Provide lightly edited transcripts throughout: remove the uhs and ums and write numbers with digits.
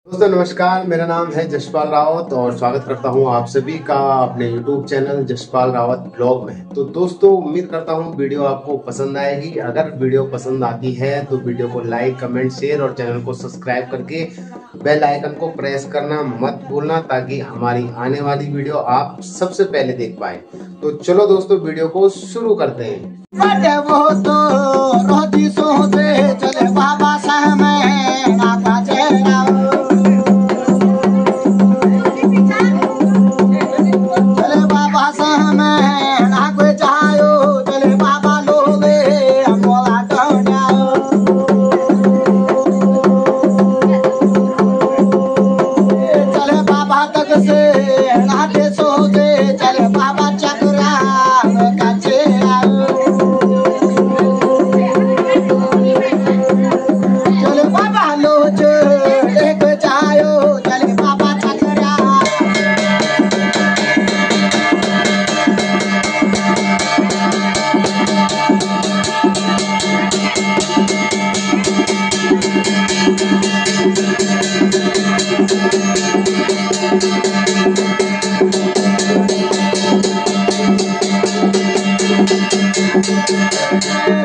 दोस्तों नमस्कार, मेरा नाम है जसपाल रावत और स्वागत करता हूं आप सभी का अपने YouTube channel Jaspal Rawat blog में। तो दोस्तों उम्मीद करता हूं वीडियो आपको पसंद आएगी। अगर वीडियो पसंद आती है तो वीडियो को लाइक, कमेंट, शेयर और चैनल को सब्सक्राइब करके बेल आइकन को प्रेस करना मत भूलना, ताकि हमारी आने वाली वीडियो आप सबसे पहले देख पाए। तो चलो दोस्तों वीडियो को शुरू करते हैं।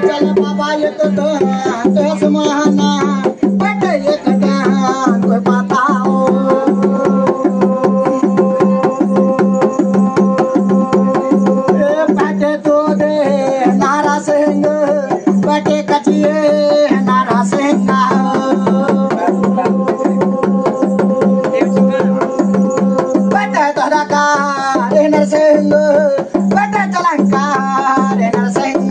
चल बाबा ये तो दस महाना बट ये कटान कोई बताओ बैठे तो दे नारा सिंह बैठे कचिए नारा सिंह बैठे धड़का रे नरसिंह बैठे चलंका रे नरसिंह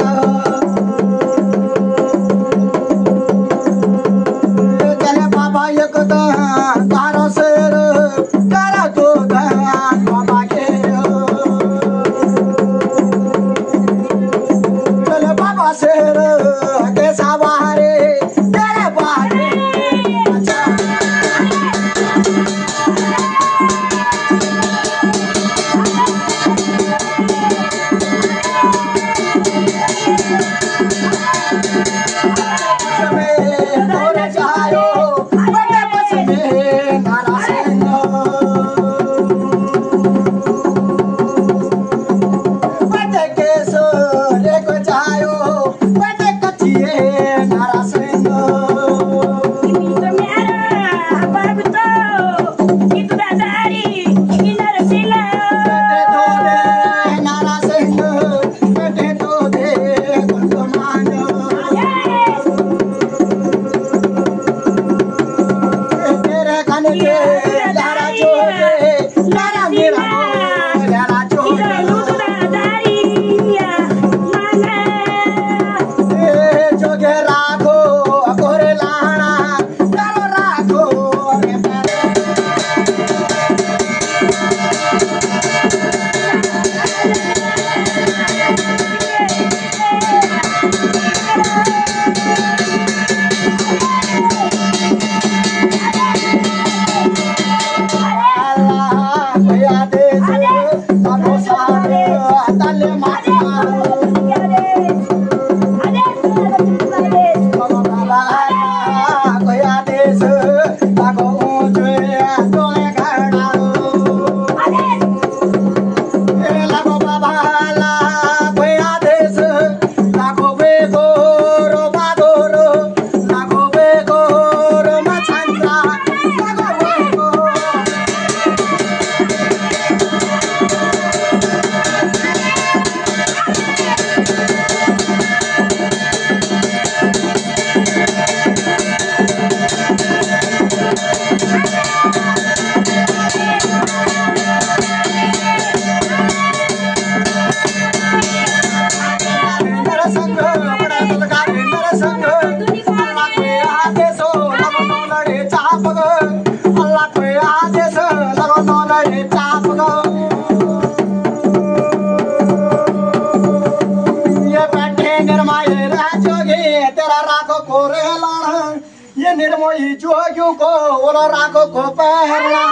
ये निर्मोही जोगियों को और राखो को पहला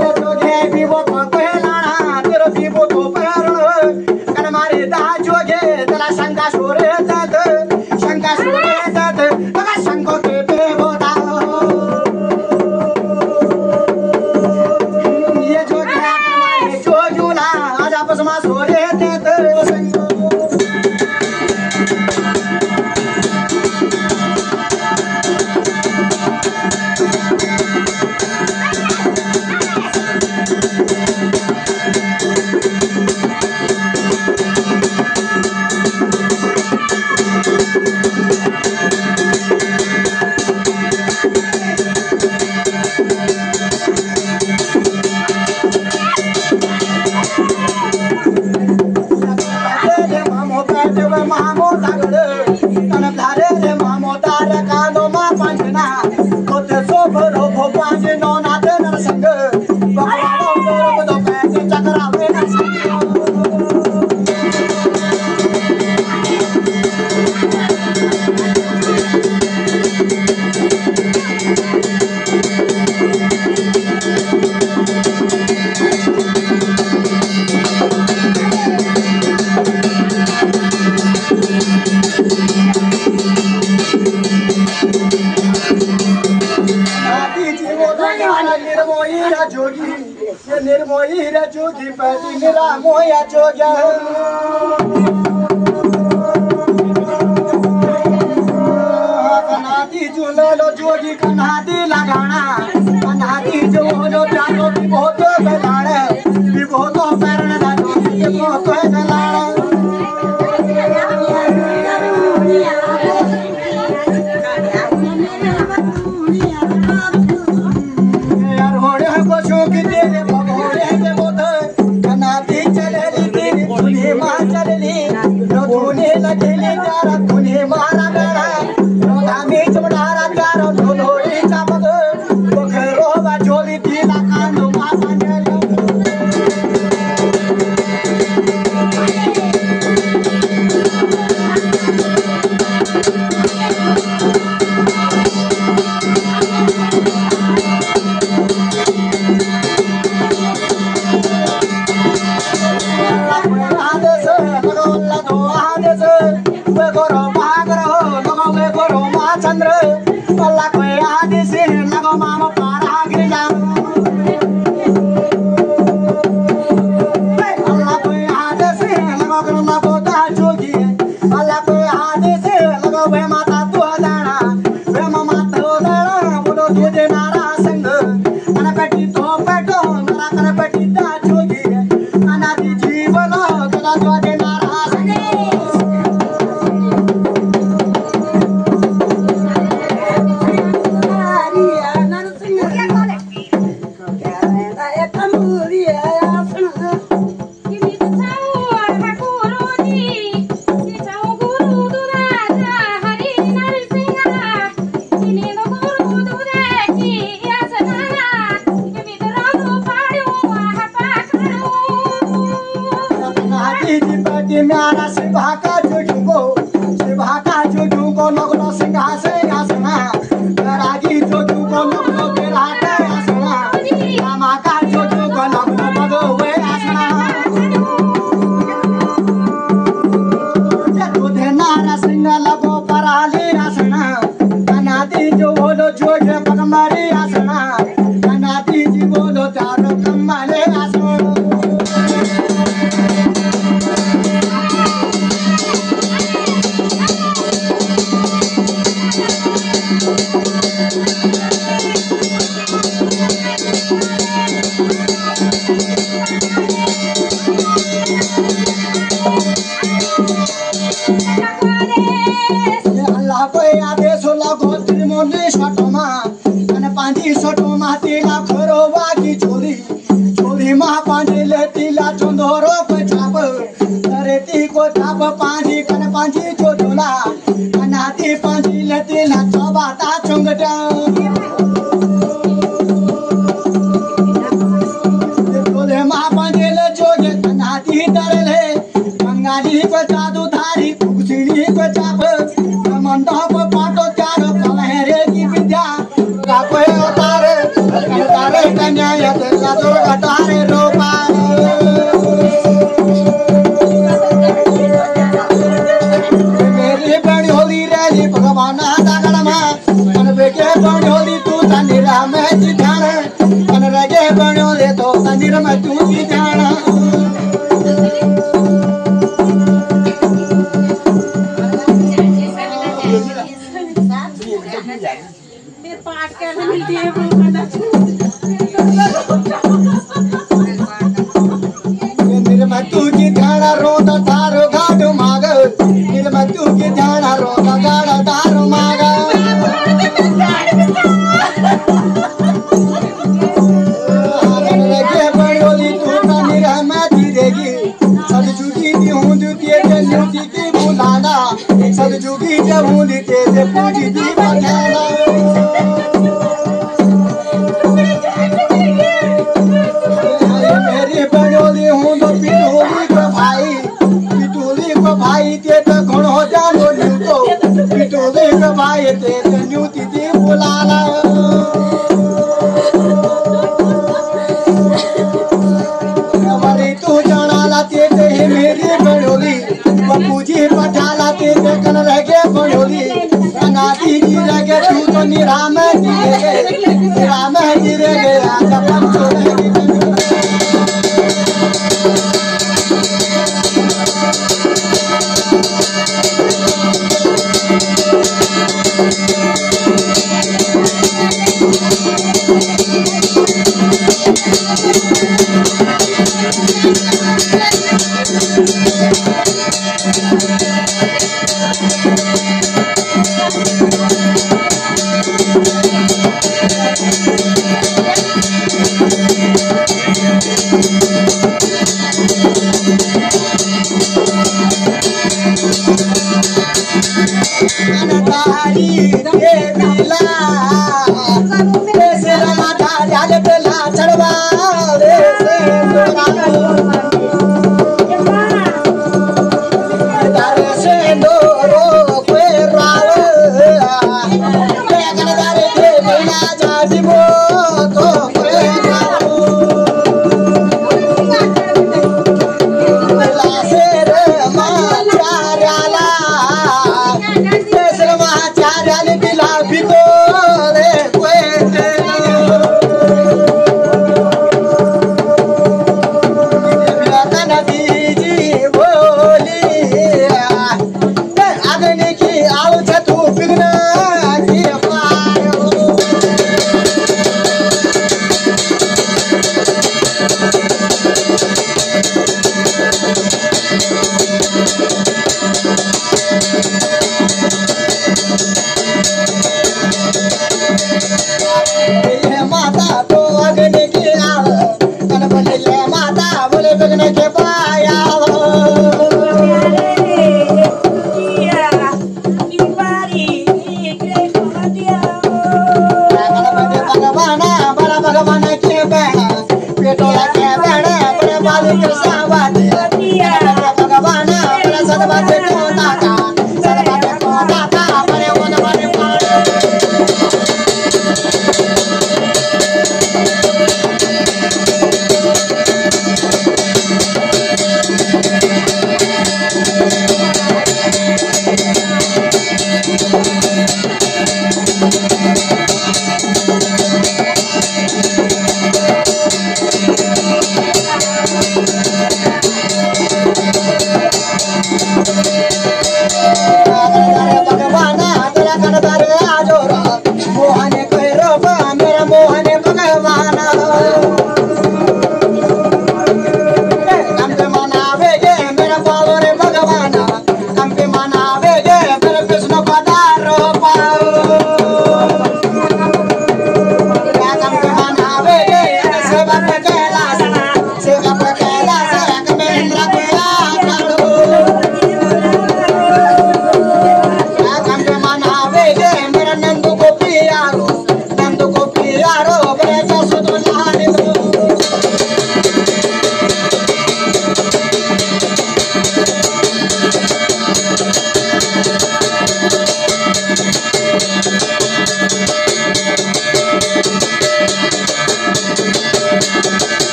ये जोगे विवो को पहलाना तेरा विवो को पहला कर मारे दा जोगे तेरा शंका शोरे दत शंका शोरे दत निर्मोही रे जोगी पैदी निरामोया जोग्या कनादी झूलो लो जोगी कनादी लगाना कनादी जो लो जानो भी बहुत गलाड़ा भी बहुत पैरण दा जोगी बहुत गलाड़ा यार होड़े को जोगी तेरे भगोड़े के बोध कनादी चलेली तेरी धुनी मां चलेली लो धुनी लगेली तारा धुनी मारा बेड़ा धामी चमड़ारा चारो ढोलोड़ी चापक बखरो बाजोली तीला कांदो मापा नेलो आदेश लगोला दो आदेश वे करो मागरो लगो वे करो मा चंद्र अल्लाह कोई आदेश लगो माम पारा गिरजा अल्लाह कोई आदेश लगो करो ना बोता जोगी अल्लाह कोई आदेश लगो वे माता तू दाना वे मामा तो दाना बोलो तुझे नारा संग अन पेटी तो पेटो नारा कर पेटी दा जोगी अनादि जीवन तुला तुझे नारा संग म्यारा शिवा का जुजू को नगलो सिंहासना रागी जुजू को नगलो विराट आसना रामा का जुजू को नगलो भगवे आसना तुझे नारा सिंह लगो पराली आसना अनादि जो बोलो जोगे पगमारी आसना अनादि जी बोलो चारो कम्माले आसना अल्लाह कोई आदेश लगो त्रिमोली सटोमा अने पांडी सटोमा तिला खरो वागी चोरी चोरी मा पांडी ले तिला चंदोरो को चाप रेती को चाप पांडी कने पांडी चोटोला अनाती पांडी ले तिला चबाता चंगटा तोले मा पांडी ले जोगे अनाती डरले बंगाली को जादू धारी कुछड़ी को चाप मंडप पाटो चारो पलहरे की विद्या कापे उतारे कन्या यते कादो घटारे रोपा मेरी बड़ी होली रेली भगवान दागड़मा मन बेके बड़ी होली तू तनिरा में जिठान मन रगे बड़ी होली तो तनिरा में तू जिठान निर्मतु की ध्याना रोदा तारो गाडो माग निर्मतु की ध्याना रोदा गाडो तारो माग लगे बड़ोली तू निरा में देगी सब झूठी दी हूं दुतिए न्यूटी की बुलाना सब झूठी जब हूं तेरे पूजी दी बजाना मेरी बड़ोली हूँ तो पिटोली को भाई ते तो घणो जानो न्यूतो पिटोली को भाई ते तो न्यूती दी बुलाना हमारी तू जाना लाते ते मेरी बड़ोली पूजी पठा लाते ते कन रगे बड़ोली अनाती जी लगे तू तो निराम जी रे गया जब हम छोड़े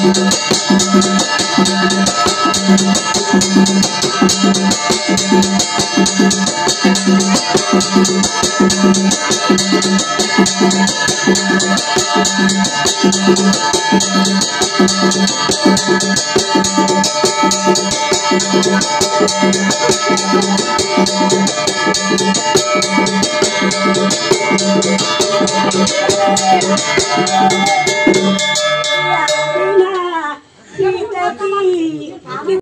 Thank you.